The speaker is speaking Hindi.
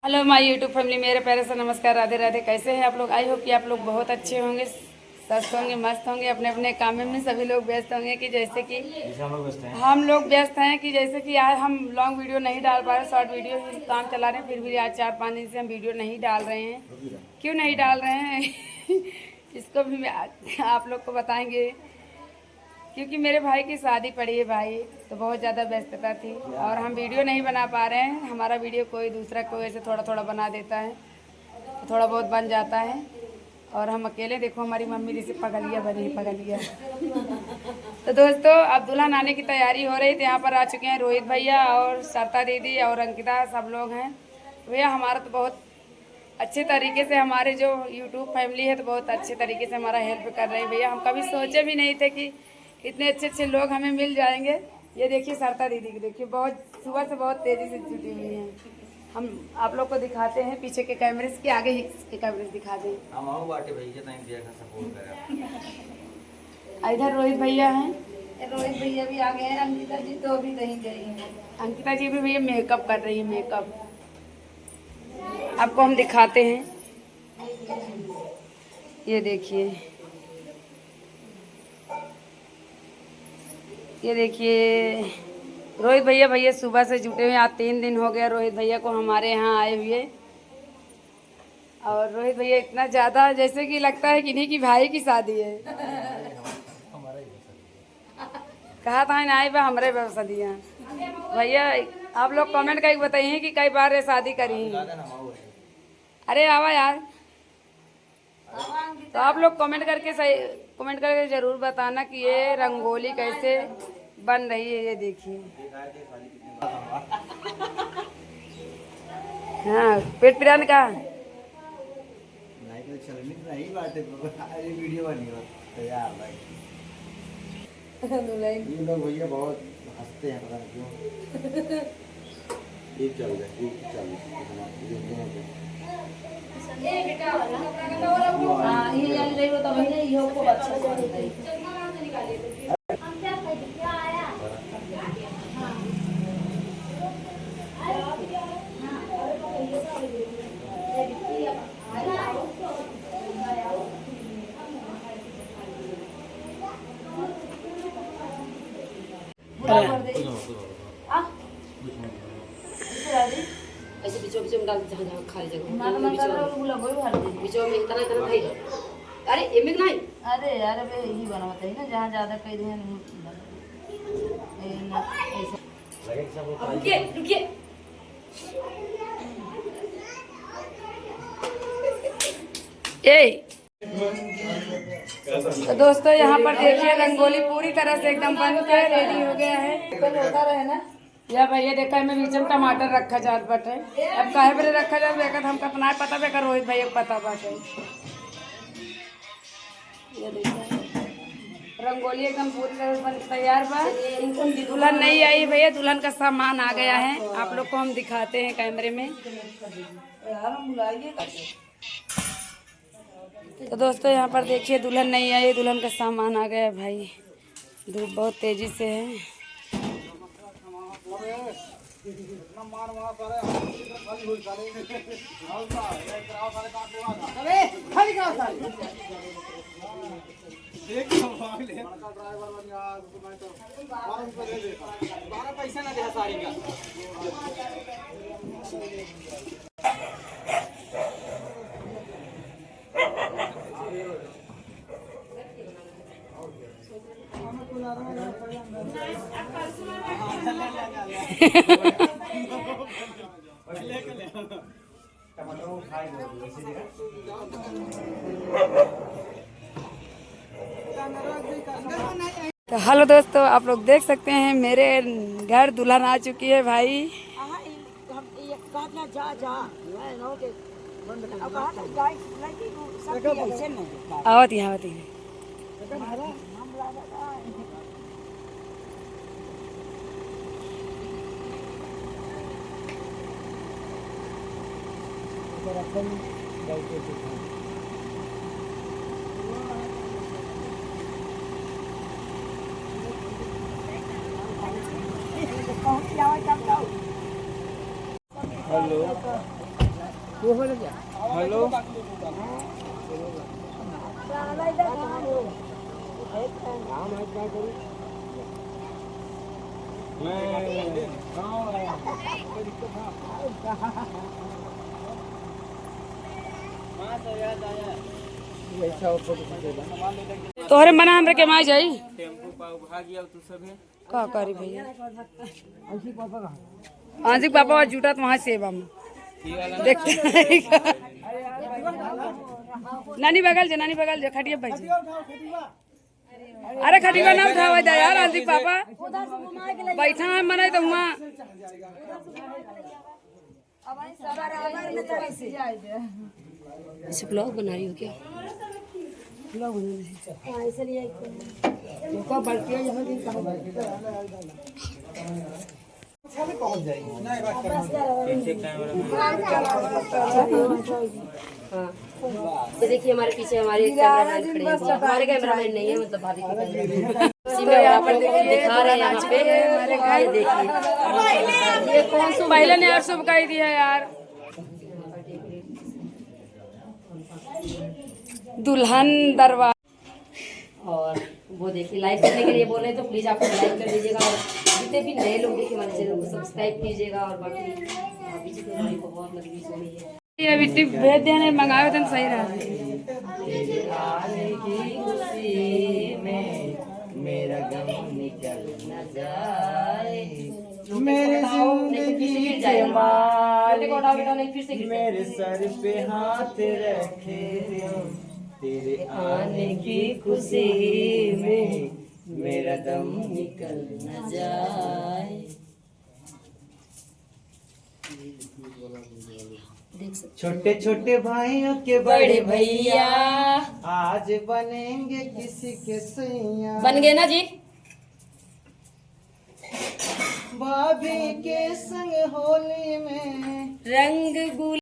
हेलो माय यूट्यूब फैमिली, मेरे प्यारे से नमस्कार, राधे राधे। कैसे हैं आप लोग? आई होप कि आप लोग बहुत अच्छे होंगे, स्वस्थ होंगे, मस्त होंगे, अपने अपने काम में सभी लोग व्यस्त होंगे। कि जैसे कि हम लोग व्यस्त हैं कि जैसे कि आज हम लॉन्ग वीडियो नहीं डाल पा रहे, शॉर्ट वीडियो ही काम चला रहे हैं। फिर भी आज 4-5 दिन से हम वीडियो नहीं डाल रहे हैं। क्यों नहीं डाल रहे हैं इसको भी आप लोग को बताएंगे। क्योंकि मेरे भाई की शादी पड़ी है भाई, तो बहुत ज़्यादा व्यस्तता थी और हम वीडियो नहीं बना पा रहे हैं। हमारा वीडियो कोई दूसरा कोई ऐसे थोड़ा थोड़ा बना देता है, तो थोड़ा बहुत बन जाता है। और हम अकेले, देखो हमारी मम्मी जैसे पगलिया बनी है, पगलिया। तो दोस्तों, अब दुल्हन आने की तैयारी हो रही थी। यहाँ पर आ चुके हैं रोहित भैया और सरता दीदी और अंकिता, सब लोग हैं। भैया हमारा तो बहुत अच्छे तरीके से, हमारे जो यूट्यूब फैमिली है तो बहुत अच्छे तरीके से हमारा हेल्प कर रहे हैं भैया। हम कभी सोचे भी नहीं थे कि इतने अच्छे अच्छे लोग हमें मिल जाएंगे। ये देखिए सरता दीदी की, देखिए बहुत सुबह से बहुत तेज़ी से जुटी हुई हैं। हम आप लोग को दिखाते हैं पीछे के कैमरे के, आगे ही के कैमरे दिखा दें। इधर रोहित भैया हैं, रोहित भैया भी आ गए हैं। अंकिता जी तो अभी कहीं गई हैं। अंकिता जी भी भैया मेकअप कर रही है। मेकअप आपको हम दिखाते हैं, ये देखिए, ये देखिए रोहित भैया सुबह से जुटे हुए। आज 3 दिन हो गया रोहित भैया को हमारे यहाँ आए हुए। और रोहित भैया इतना ज़्यादा जैसे कि लगता है कि नहीं कि भाई की शादी है। कहा था ना आए बा हमारे व्यवसाय भैया। आप लोग कमेंट करके बताइए कि कई बार ये शादी करी। अरे आवा यार, तो आप लोग कमेंट करके ज़रूर बताना कि ये रंगोली कैसे बन रही है। ये देखिए, हाँ पेट पिराने का ये लोग भैया बहुत हंसते हैं, पता नहीं क्यों। एक चल रहा है, एक चल रहा हाँ ये जान रही हो तो भैया ये को अच्छा है। ऐसे बीचों बीचों में डाल जहाँ जहाँ खाली जगह माना कर रहा हूँ, बोला कोई भर दे बीचों में इतना इतना भाई। अरे एमिक नहीं, अरे यार वे यही बनवाते हैं ना, जहाँ ज्यादा कई ध्यान रुकिए रुकिए। ए तो दोस्तों, यहाँ पर देखिए रंगोली पूरी तरह से एकदम बन के रेडी हो गया है। होता रहे ना। या भैया देखा मैं बीच में टमाटर रखा जात बटे। अब काहे पर रखा जात बेकर हम कतना पता बेकर रोहित भैया को पता बाटे। ये देखो रंगोली एकदम पूरी तरह से बन तैयार बा। दुल्हन नहीं आई भैया, दुल्हन का सामान आ गया है। आप लोग को हम दिखाते हैं कैमरे में। तो दोस्तों यहाँ पर देखिए दुल्हन नहीं आई, दुल्हन का सामान आ गया है भाई। धूप बहुत तेजी से है। पैसा ना दे सारी का। तो हेलो दोस्तों, आप लोग देख सकते हैं मेरे घर दुल्हन आ चुकी है भाई। आवत ही आवत ही। हेलो हेलो तोहरे मना हमरे के माई जाई टेम्पो पाव भाग तू सब है का करी भैया आंशिक पापा जूटा तो वहाँ सेवा में देखते नानी बगल जे खटिया भाई अरे खटी का नाम उठावा जाए यार आंशिक पापा बैठा है मनाई तो वहाँ इसे ब्लॉग बना रही हो क्या? हाँ ये देखिए हमारे पीछे हमारे कैमरामैन खड़े हैं। हमारे कैमरामैन नहीं है मतलब भाभी के कैमरामैन इसी में आप लोगों को दिखा रहे हैं यहाँ पे। ये देखिए ये कौन सा पहले ने यार सब कही दिया यार दुल्हन दरबार और वो देखिए लाइक करने के लिए बोल रहे हैं तो प्लीज आप लाइक कर दीजिएगा और जितने भी नए लोग देखिए हमारे चैनल को सब्सक्राइब कीजिएगा और बाकी भाभी जी की हमारी बहुत लगी सोनी है। ये अभी टिप भेज देने मंगावे तो सही रहा मेरा गम निकल न जाए मेरे जिंदगी के मालिक फिर से मेरे सर पे हाथ रखे हो तेरे आने की खुशी में मेरा दम निकल न जाए। देख सकते छोटे छोटे भाइयों के बड़े भैया आज बनेंगे किसी के सैया बन गए ना जी। भाभी के संग होली में रंग गुल